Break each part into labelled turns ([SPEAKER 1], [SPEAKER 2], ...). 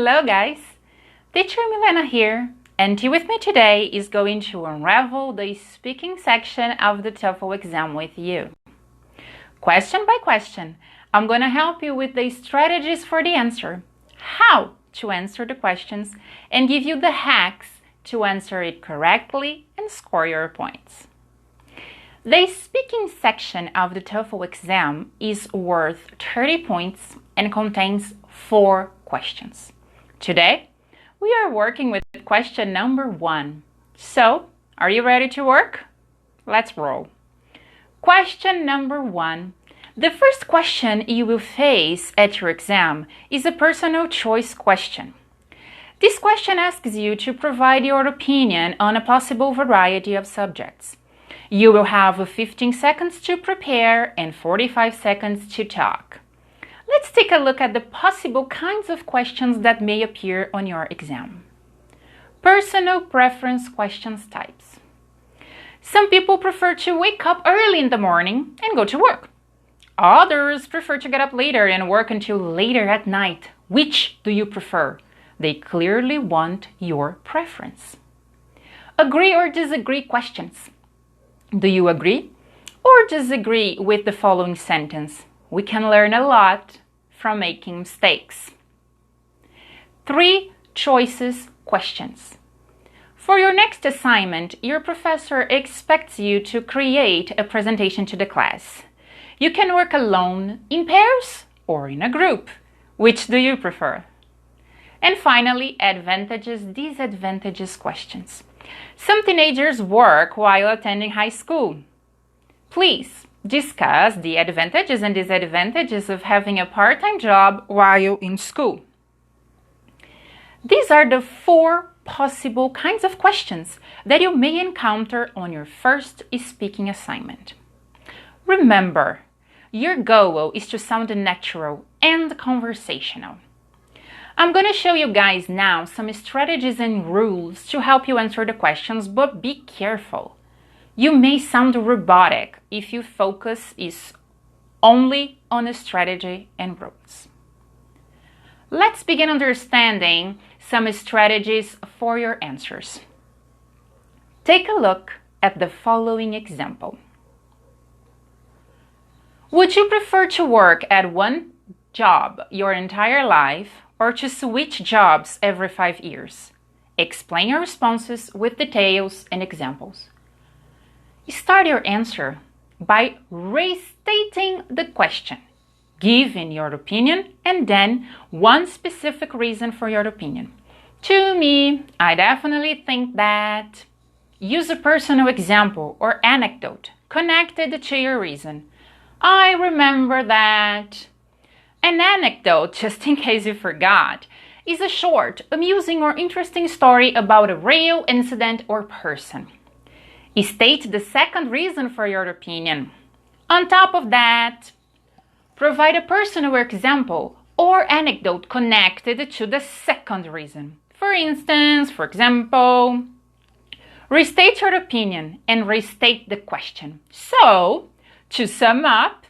[SPEAKER 1] Hello guys! Teacher Milena here, and T with me today is going to unravel the speaking section of the TOEFL exam with you. Question by question, I'm going to help you with the strategies for the answer, how to answer the questions, and give you the hacks to answer it correctly and score your points. The speaking section of the TOEFL exam is worth 30 points and contains 4 questions. Today, we are working with question number 1. So, are you ready to work? Let's roll. Question number 1. The first question you will face at your exam is a personal choice question. This question asks you to provide your opinion on a possible variety of subjects. You will have 15 seconds to prepare and 45 seconds to talk. Let's take a look at the possible kinds of questions that may appear on your exam. Personal preference questions types. Some people prefer to wake up early in the morning and go to work. Others prefer to get up later and work until later at night. Which do you prefer? They clearly want your preference. Agree or disagree questions. Do you agree or disagree with the following sentence? We can learn a lot from making mistakes. 3 choices questions. For your next assignment, your professor expects you to create a presentation to the class. You can work alone, in pairs, or in a group. Which do you prefer? And finally, advantages, disadvantages questions. Some teenagers work while attending high school. Please discuss the advantages and disadvantages of having a part-time job while in school. These are the 4 possible kinds of questions that you may encounter on your first speaking assignment. Remember, your goal is to sound natural and conversational. I'm going to show you guys now some strategies and rules to help you answer the questions, but be careful. You may sound robotic if your focus is only on a strategy and rules. Let's begin understanding some strategies for your answers. Take a look at the following example. Would you prefer to work at one job your entire life or to switch jobs every 5 years? Explain your responses with details and examples. Start your answer by restating the question, giving your opinion and then one specific reason for your opinion. To me, I definitely think that. Use a personal example or anecdote connected to your reason. I remember that. An anecdote, just in case you forgot, is a short, amusing or interesting story about a real incident or person. State the second reason for your opinion. On top of that, provide a personal example or anecdote connected to the second reason. For instance, for example, restate your opinion and restate the question. So, to sum up,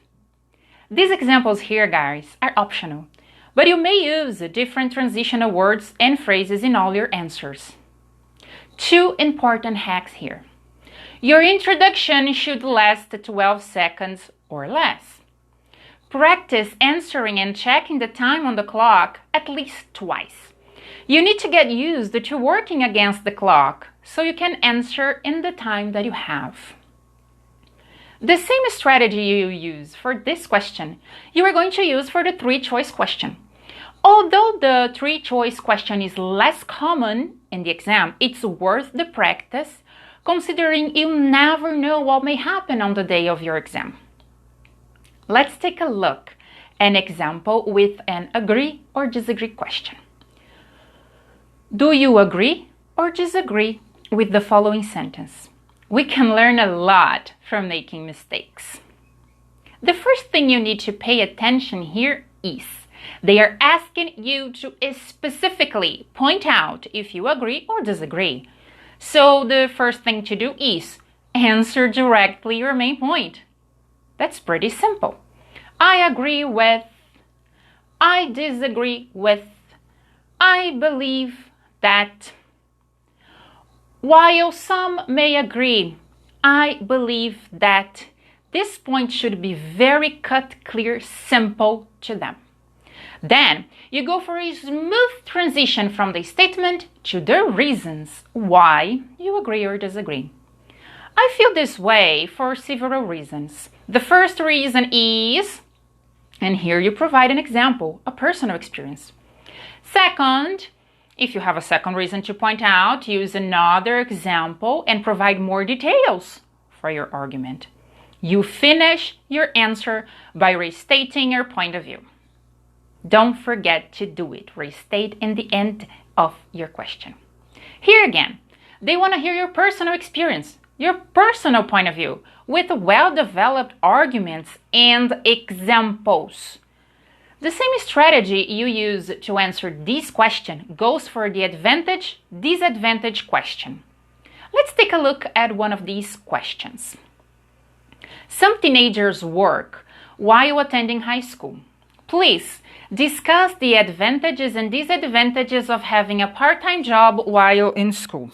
[SPEAKER 1] these examples here, guys, are optional, but you may use different transitional words and phrases in all your answers. 2 important hacks here. Your introduction should last 12 seconds or less. Practice answering and checking the time on the clock at least twice. You need to get used to working against the clock so you can answer in the time that you have. The same strategy you use for this question, you are going to use for the 3-choice question. Although the 3-choice question is less common in the exam, it's worth the practice considering you never know what may happen on the day of your exam. Let's take a look at an example with an agree or disagree question. Do you agree or disagree with the following sentence? We can learn a lot from making mistakes. The first thing you need to pay attention here is they are asking you to specifically point out if you agree or disagree. So the first thing to do is answer directly your main point. That's pretty simple. I agree with, I disagree with, I believe that. While some may agree, I believe that. This point should be very cut, clear, simple to them. Then you go for a smooth transition from the statement to the reasons why you agree or disagree. I feel this way for several reasons. The first reason is, and here you provide an example, a personal experience. Second, if you have a second reason to point out, use another example and provide more details for your argument. You finish your answer by restating your point of view. Don't forget to do it. Restate in the end of your question. Here again, they want to hear your personal experience, your personal point of view, with well-developed arguments and examples. The same strategy you use to answer this question goes for the advantage-disadvantage question. Let's take a look at one of these questions. Some teenagers work while attending high school. Please discuss the advantages and disadvantages of having a part-time job while in school.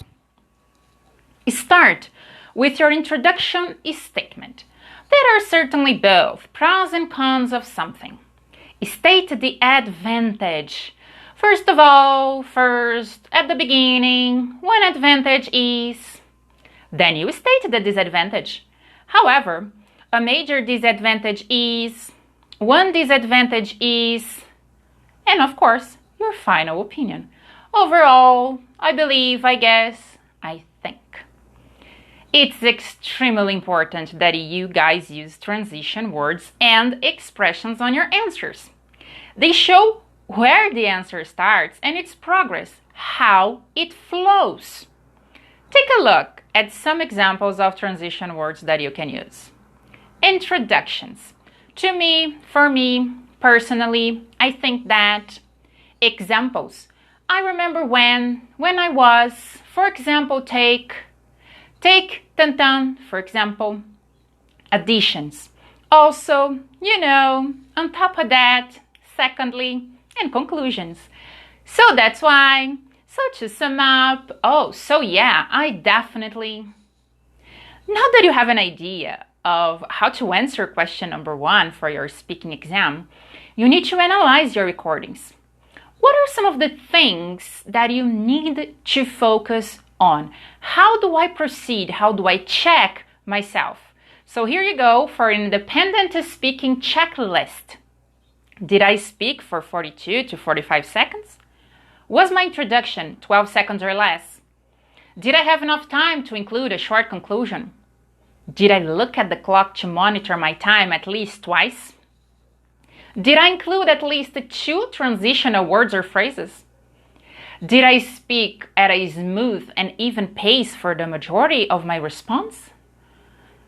[SPEAKER 1] Start with your introduction statement. There are certainly both pros and cons of something. State the advantage. First of all, at the beginning, one advantage is. Then you state the disadvantage. However, a major disadvantage is, one disadvantage is, and of course, your final opinion. Overall, I believe, I guess, I think. It's extremely important that you guys use transition words and expressions on your answers. They show where the answer starts and its progress, how it flows. Take a look at some examples of transition words that you can use. Introductions. For me, personally, I think that examples. I remember when I was, for example, take tan, for example, additions. Also, on top of that, secondly, and conclusions. So that's why, to sum up, I definitely. Now that you have an idea of how to answer question number 1 for your speaking exam, you need to analyze your recordings. What are some of the things that you need to focus on? How do I proceed? How do I check myself? So here you go for an independent speaking checklist. Did I speak for 42 to 45 seconds? Was my introduction 12 seconds or less? Did I have enough time to include a short conclusion? Did I look at the clock to monitor my time at least twice? Did I include at least 2 transitional words or phrases? Did I speak at a smooth and even pace for the majority of my response?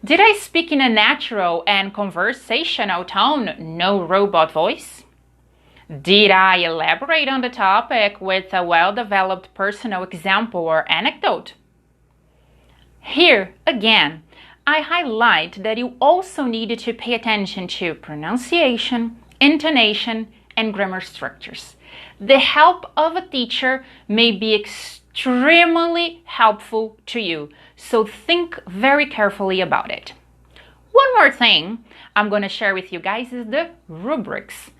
[SPEAKER 1] Did I speak in a natural and conversational tone, no robot voice? Did I elaborate on the topic with a well-developed personal example or anecdote? Here, again, I highlight that you also need to pay attention to pronunciation, intonation, and grammar structures. The help of a teacher may be extremely helpful to you, so think very carefully about it. One more thing I'm going to share with you guys is the rubrics.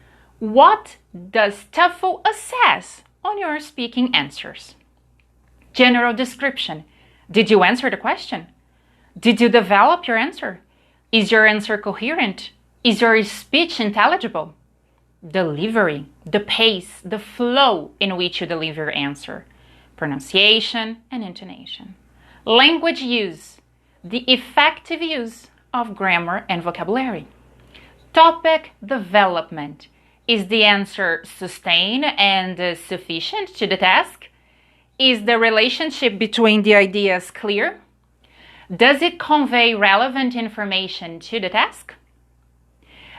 [SPEAKER 1] What does TOEFL assess on your speaking answers? General description. Did you answer the question? Did you develop your answer? Is your answer coherent? Is your speech intelligible? Delivery, the pace, the flow in which you deliver your answer. Pronunciation and intonation. Language use, the effective use of grammar and vocabulary. Topic development. Is the answer sustained and sufficient to the task? Is the relationship between the ideas clear? Does it convey relevant information to the task?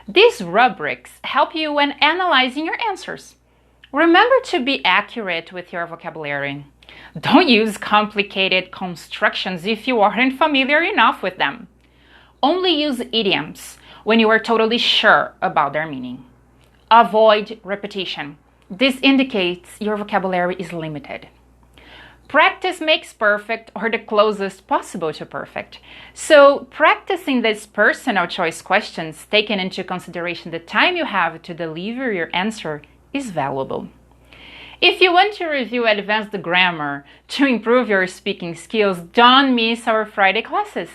[SPEAKER 1] These rubrics help you when analyzing your answers. Remember to be accurate with your vocabulary. Don't use complicated constructions if you aren't familiar enough with them. Only use idioms when you are totally sure about their meaning. Avoid repetition. This indicates your vocabulary is limited. Practice makes perfect, or the closest possible to perfect. So practicing these personal choice questions, taking into consideration the time you have to deliver your answer, is valuable. If you want to review advanced grammar to improve your speaking skills, don't miss our Friday classes.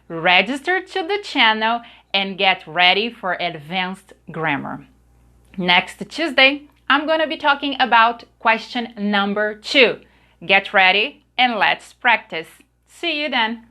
[SPEAKER 1] Register to the channel and get ready for advanced grammar. Next Tuesday, I'm going to be talking about question number 2. Get ready and let's practice. See you then!